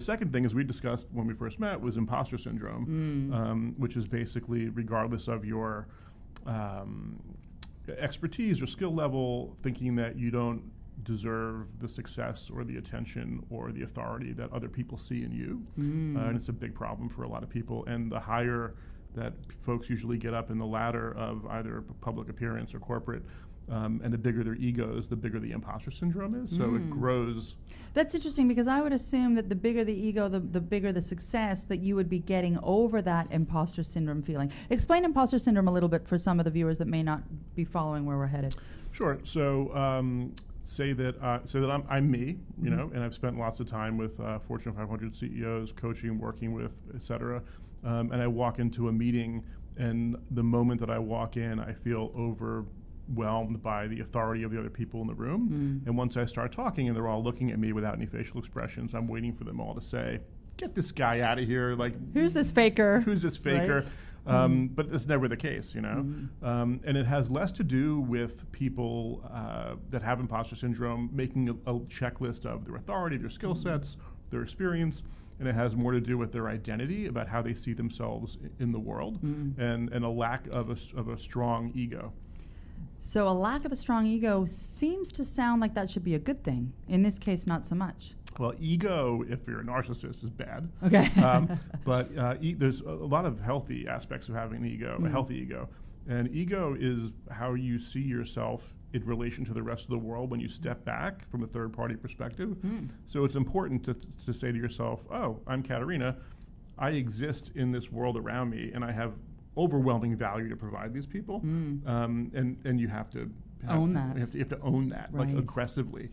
Second thing, as we discussed when we first met, was imposter syndrome, which is basically regardless of your expertise or skill level, thinking that you don't deserve the success or the attention or the authority that other people see in you. And it's a big problem for a lot of people. And the higher that folks usually get up in the ladder of either public appearance or corporate, and the bigger their egos, the bigger the imposter syndrome is. So it grows. That's interesting, because I would assume that the bigger the ego, the bigger the success, that you would be getting over that imposter syndrome feeling. Explain imposter syndrome a little bit for some of the viewers that may not be following where we're headed. Sure. So say that I'm me, you know, and I've spent lots of time with Fortune 500 CEOs, coaching, working with, et cetera. And I walk into a meeting, and the moment that I walk in, I feel overwhelmed by the authority of the other people in the room. And once I start talking and they're all looking at me without any facial expressions, I'm waiting for them all to say, "Get this guy out of here." Like, who's this faker? Who's this faker? Right? But it's never the case, you know. And it has less to do with people that have imposter syndrome making a checklist of their authority, their skill sets, their experience, and it has more to do with their identity, about how they see themselves in the world, and a lack of a strong ego. So a lack of a strong ego seems to sound like that should be a good thing. In this case, not so much. Well, ego, if you're a narcissist, is bad. Okay. But there's a lot of healthy aspects of having an ego, a healthy ego. And ego is how you see yourself in relation to the rest of the world when you step back from a third-party perspective. So it's important to say to yourself, oh, I'm Katerina. I exist in this world around me, and I have overwhelming value to provide these people. And you have to own that. You have to own that, like, Right. aggressively.